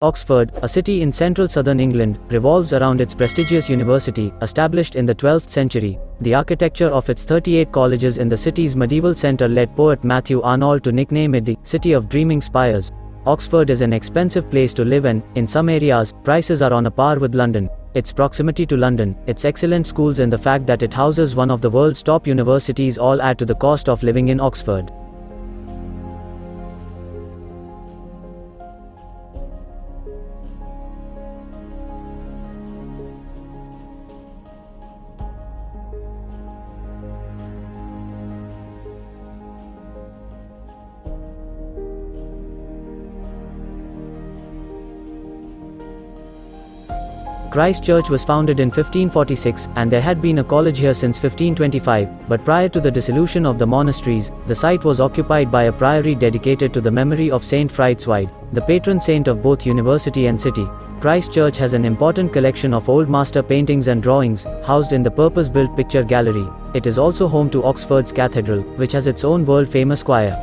Oxford, a city in central southern England, revolves around its prestigious university, established in the 12th century. The architecture of its 38 colleges in the city's medieval centre led poet Matthew Arnold to nickname it the City of Dreaming Spires. Oxford is an expensive place to live and, in some areas, prices are on a par with London. Its proximity to London, its excellent schools and the fact that it houses one of the world's top universities all add to the cost of living in Oxford. Christ Church was founded in 1546, and there had been a college here since 1525, but prior to the dissolution of the monasteries, the site was occupied by a priory dedicated to the memory of Saint Frithswide, the patron saint of both university and city. Christ Church has an important collection of old master paintings and drawings, housed in the purpose-built picture gallery. It is also home to Oxford's Cathedral, which has its own world-famous choir.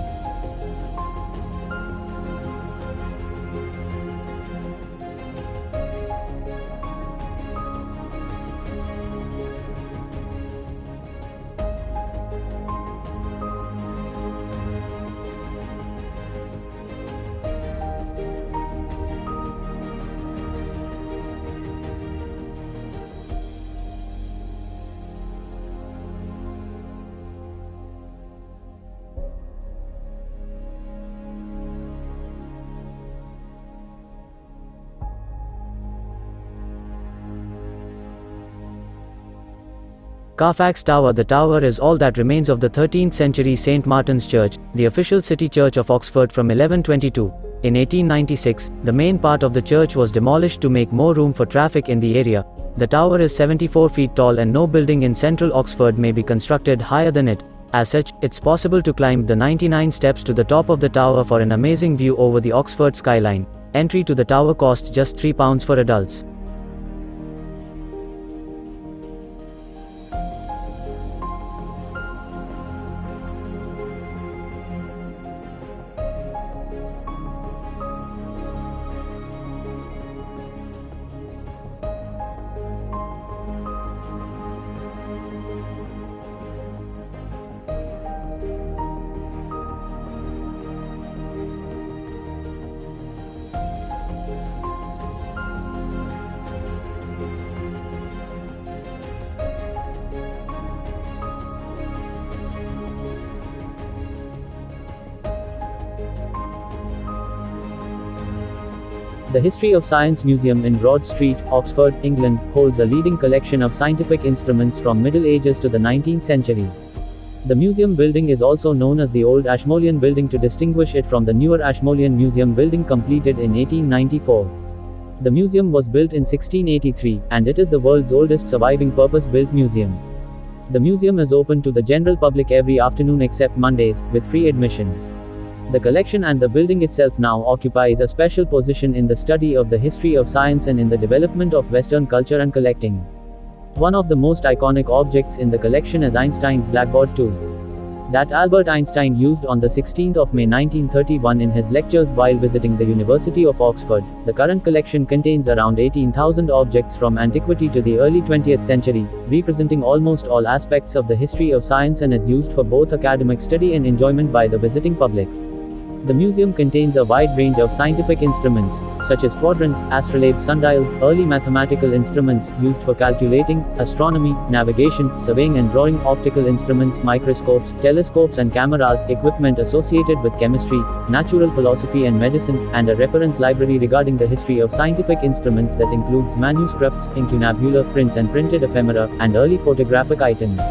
Carfax Tower. The tower is all that remains of the 13th century St. Martin's Church, the official city church of Oxford from 1122. In 1896, the main part of the church was demolished to make more room for traffic in the area. The tower is 74 feet tall and no building in central Oxford may be constructed higher than it. As such, it's possible to climb the 99 steps to the top of the tower for an amazing view over the Oxford skyline. Entry to the tower costs just £3 for adults. The History of Science Museum in Broad Street, Oxford, England, holds a leading collection of scientific instruments from Middle Ages to the 19th century. The museum building is also known as the Old Ashmolean Building to distinguish it from the newer Ashmolean Museum building completed in 1894. The museum was built in 1683, and it is the world's oldest surviving purpose-built museum. The museum is open to the general public every afternoon except Mondays, with free admission. The collection and the building itself now occupies a special position in the study of the history of science and in the development of Western culture and collecting. One of the most iconic objects in the collection is Einstein's blackboard tool that Albert Einstein used on the 16th of May 1931 in his lectures while visiting the University of Oxford. The current collection contains around 18,000 objects from antiquity to the early 20th century, representing almost all aspects of the history of science and is used for both academic study and enjoyment by the visiting public. The museum contains a wide range of scientific instruments, such as quadrants, astrolabes, sundials, early mathematical instruments used for calculating, astronomy, navigation, surveying and drawing, optical instruments, microscopes, telescopes and cameras, equipment associated with chemistry, natural philosophy and medicine, and a reference library regarding the history of scientific instruments that includes manuscripts, incunabular prints and printed ephemera, and early photographic items.